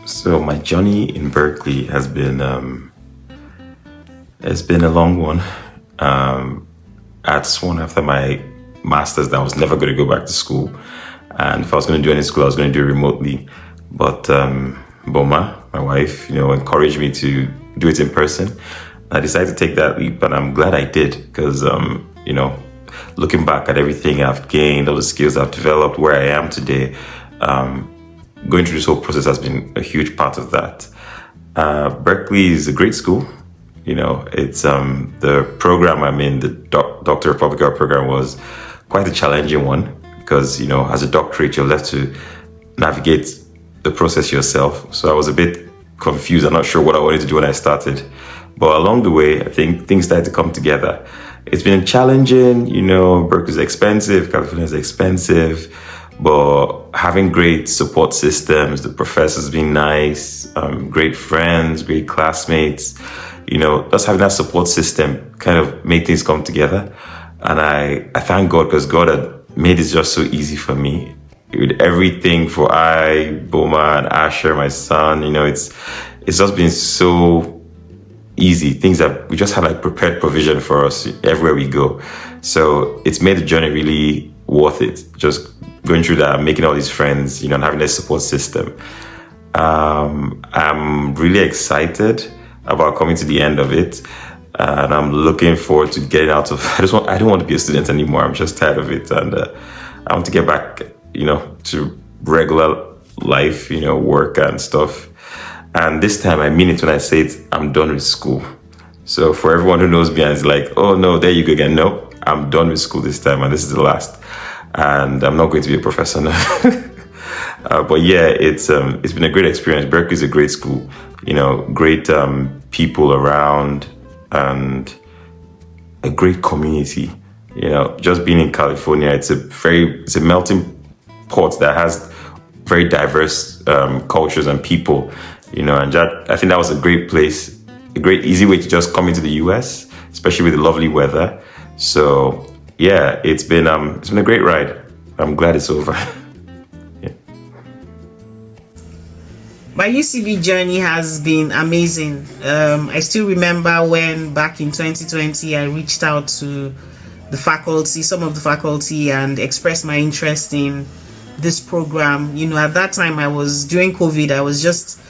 So my journey in Berkeley has been a long one. I had sworn after my master's that I was never going to go back to school, and if I was going to do any school, I was going to do it remotely. But Boma, my wife, encouraged me to do it in person. I decided to take that leap, and I'm glad I did because looking back at everything I've gained, all the skills I've developed, where I am today. Going through this whole process has been a huge part of that. Berkeley is a great school. It's the program I'm in, the Doctor of Public Health program, was quite a challenging one because, as a doctorate, you're left to navigate the process yourself. So I was a bit confused. I'm not sure what I wanted to do when I started. But along the way, I think things started to come together. It's been challenging. Berkeley's expensive, California's expensive. But having great support systems, the professors being nice, great friends, great classmates, just having that support system kind of made things come together. And I thank God because God had made it just so easy for me. With everything for Boma, and Asher, my son, it's just been so easy. Things that we just have like prepared provision for us everywhere we go. So it's made the journey really worth it. Just going through that, making all these friends, and having this support system. I'm really excited about coming to the end of it, and I'm looking forward to getting out of. I don't want to be a student anymore. I'm just tired of it, and I want to get back, to regular life, work and stuff. And this time, I mean it when I say it. I'm done with school. So for everyone who knows me and is like, "Oh no, there you go again." No, I'm done with school this time, and this is the last. And I'm not going to be a professor now. But yeah, it's been a great experience. Berkeley's a great school, great people around and a great community. Just being in California, it's a melting pot that has very diverse cultures and people. And I think that was a great place, a great easy way to just come into the US, especially with the lovely weather. So yeah, it's been a great ride. I'm glad it's over. Yeah. My UCB journey has been amazing. I still remember when back in 2020 I reached out to some of the faculty, and expressed my interest in this program. At that time during COVID, I was just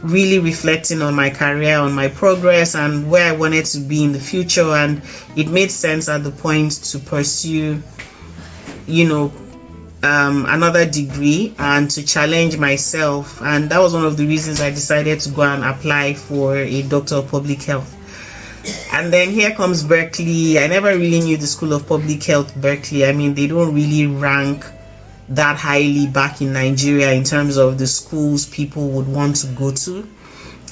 really reflecting on my career, on my progress, and where I wanted to be in the future. And it made sense at the point to pursue, another degree and to challenge myself. And that was one of the reasons I decided to go and apply for a Doctor of Public Health. And then here comes Berkeley. I never really knew the School of Public Health, Berkeley. I mean, they don't really rank that highly back in Nigeria in terms of the schools people would want to go to.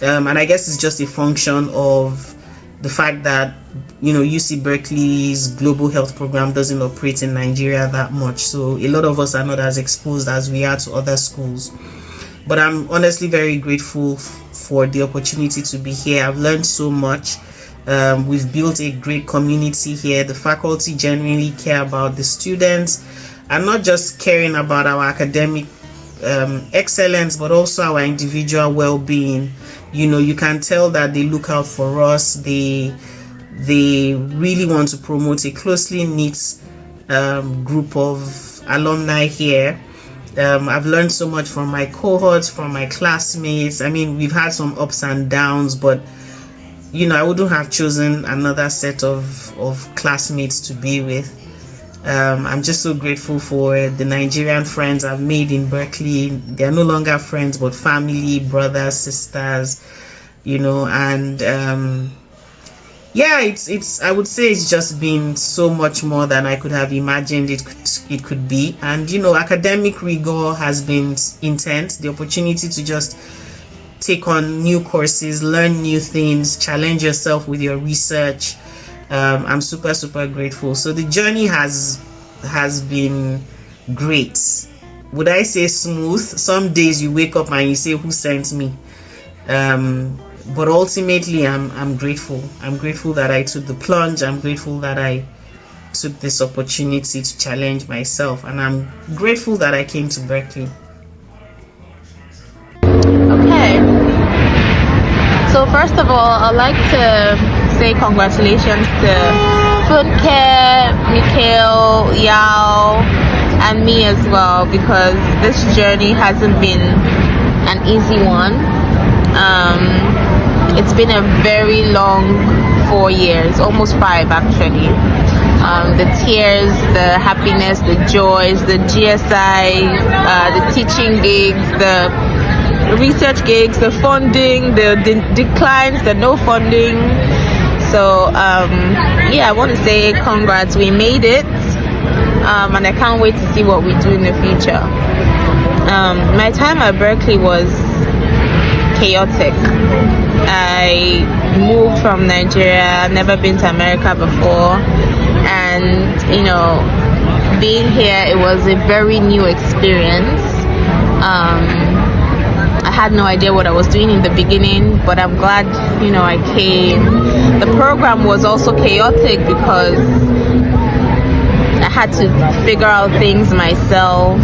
And I guess it's just a function of the fact that, UC Berkeley's global health program doesn't operate in Nigeria that much. So a lot of us are not as exposed as we are to other schools. But I'm honestly very grateful for the opportunity to be here. I've learned so much. We've built a great community here. The faculty genuinely care about the students, and not just caring about our academic excellence, but also our individual well-being. You can tell that they look out for us. They really want to promote a closely knit group of alumni here. I've learned so much from my cohorts, from my classmates. I mean, we've had some ups and downs, but I wouldn't have chosen another set of classmates to be with. I'm just so grateful for the Nigerian friends I've made in Berkeley. They're no longer friends, but family, brothers, sisters, and it's I would say it's just been so much more than I could have imagined it could be. And academic rigor has been intense. The opportunity to just take on new courses, learn new things, challenge yourself with your research. I'm super, super grateful. So the journey has been great. Would I say smooth? Some days you wake up and you say, who sent me? But ultimately, I'm grateful. I'm grateful that I took the plunge. I'm grateful that I took this opportunity to challenge myself. And I'm grateful that I came to Berkeley. Okay. So first of all, I'd like to say congratulations to Funke, Mikhail, Yao, and me as well, because this journey hasn't been an easy one. It's been a very long 4 years, almost 5 actually. The tears, the happiness, the joys, the GSI, the teaching gigs, the research gigs, the funding, the declines, the no funding. So yeah, I want to say congrats, we made it, and I can't wait to see what we do in the future. My time at Berkeley was chaotic. I moved from Nigeria, never been to America before, and you know, being here, it was a very new experience. I had no idea what I was doing in the beginning, but I'm glad, you know, I came. The program was also chaotic because I had to figure out things myself,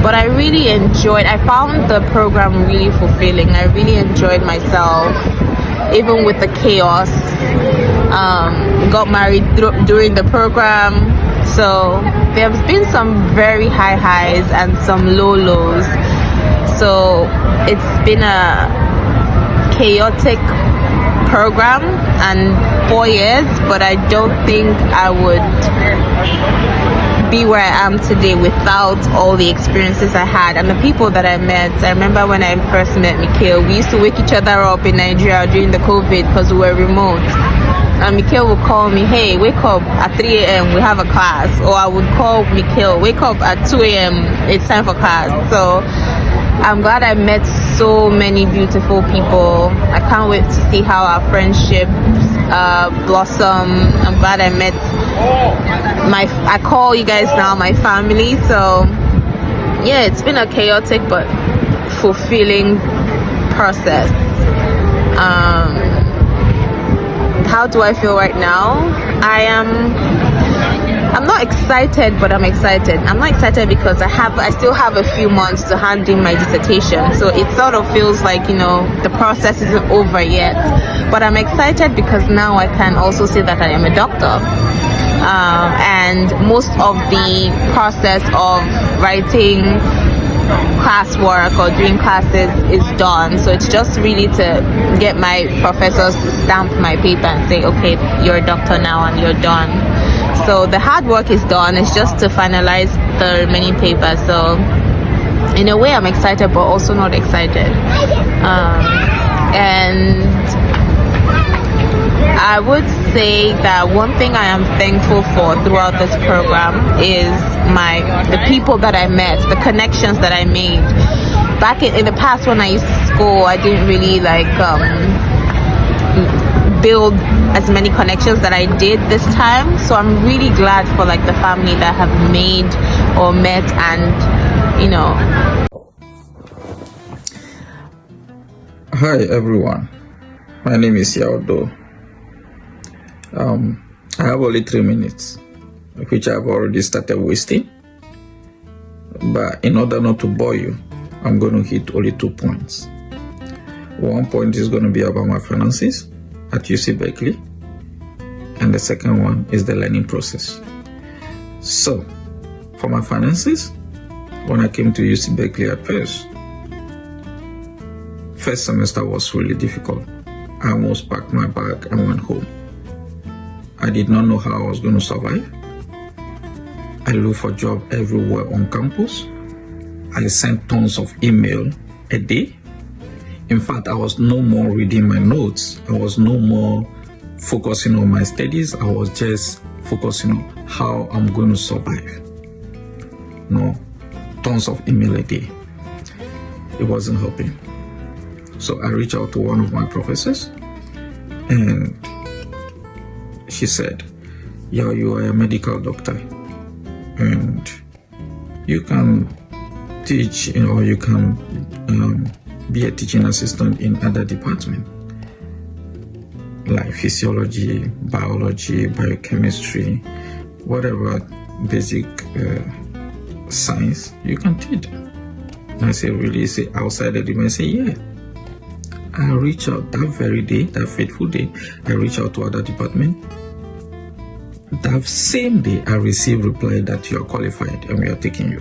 but I really enjoyed, I found the program really fulfilling. I really enjoyed myself, even with the chaos. Got married during the program, so there's been some very high highs and some low lows. So it's been a chaotic program and 4 years, but I don't think I would be where I am today without all the experiences I had and the people that I met. I remember when I first met Mikhail, we used to wake each other up in Nigeria during the COVID because we were remote. And Mikhail would call me, hey, wake up at 3 a.m. we have a class. Or I would call Mikhail, wake up at 2 a.m. it's time for class. So I'm glad I met so many beautiful people. I can't wait to see how our friendship blossom. I'm glad I met I call you guys now my family. So yeah, it's been a chaotic but fulfilling process. How do I feel right now? I'm not excited, but I'm excited. I'm not excited because I still have a few months to hand in my dissertation. So it sort of feels like, you know, the process isn't over yet. But I'm excited because now I can also say that I am a doctor. And most of the process of writing classwork or doing classes is done. So it's just really to get my professors to stamp my paper and say, okay, you're a doctor now and you're done. So the hard work is done. It's just to finalize the remaining papers. So in a way, I'm excited, but also not excited. And I would say that one thing I am thankful for throughout this program is the people that I met, the connections that I made. Back in the past when I used to school, I didn't really build as many connections that I did this time. So I'm really glad for the family that I have made or met, and you know. Hi everyone, my name is Yaodo. I have only 3 minutes, which I've already started wasting. But in order not to bore you, I'm going to hit only 2 points. One point is going to be about my finances at UC Berkeley, and the second one is the learning process. So, for my finances, when I came to UC Berkeley at first semester was really difficult. I almost packed my bag and went home. I did not know how I was going to survive. I looked for jobs everywhere on campus. I sent tons of email a day. In fact, I was no more reading my notes. I was no more focusing on my studies. I was just focusing on how I'm going to survive. No, tons of email a day. It wasn't helping. So I reached out to one of my professors, and she said, yeah, you are a medical doctor and you can teach, or you can be a teaching assistant in other departments like physiology, biology, biochemistry, whatever basic science you can teach. And I say, really? Say outside the department? I say, yeah. I reach out that very day, that fateful day, I reach out to other department. That same day, I receive reply that you are qualified and we are taking you.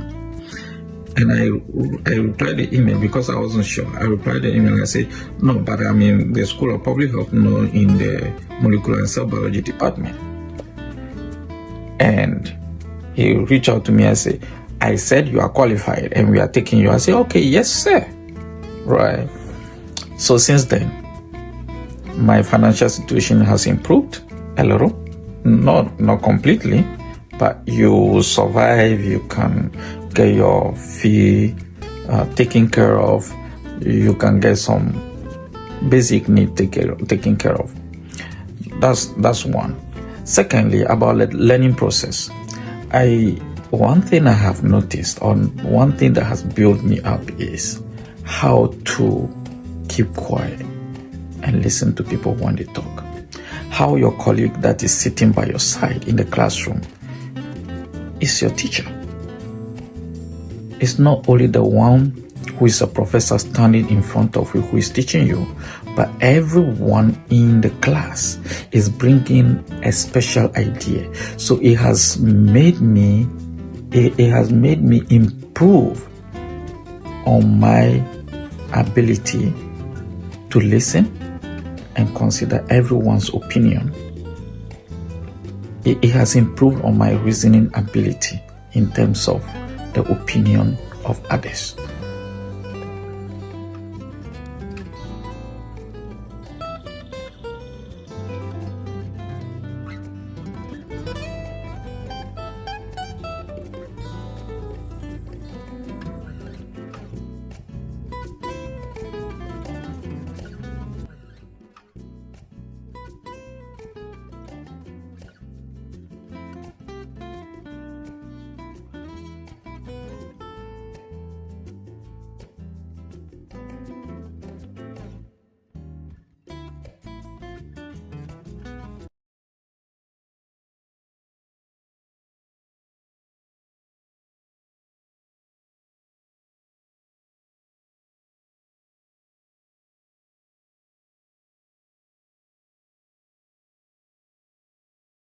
And I replied the email because I wasn't sure. I replied the email and I said, no, but I'm in the School of Public Health, no, in the Molecular and Cell Biology department. And he reached out to me and said, I said you are qualified and we are taking you. I said, okay, yes, sir. Right. So since then, my financial situation has improved a little. Not completely, but you survive, you can get your fee taken care of, you can get some basic need taken care of. That's one. Secondly, about the learning process, one thing I have noticed, or one thing that has built me up, is how to keep quiet and listen to people when they talk. How your colleague that is sitting by your side in the classroom is your teacher. It's not only the one who is a professor standing in front of you who is teaching you, but everyone in the class is bringing a special idea. So it has made me improve on my ability to listen and consider everyone's opinion. It has improved on my reasoning ability in terms of the opinion of others.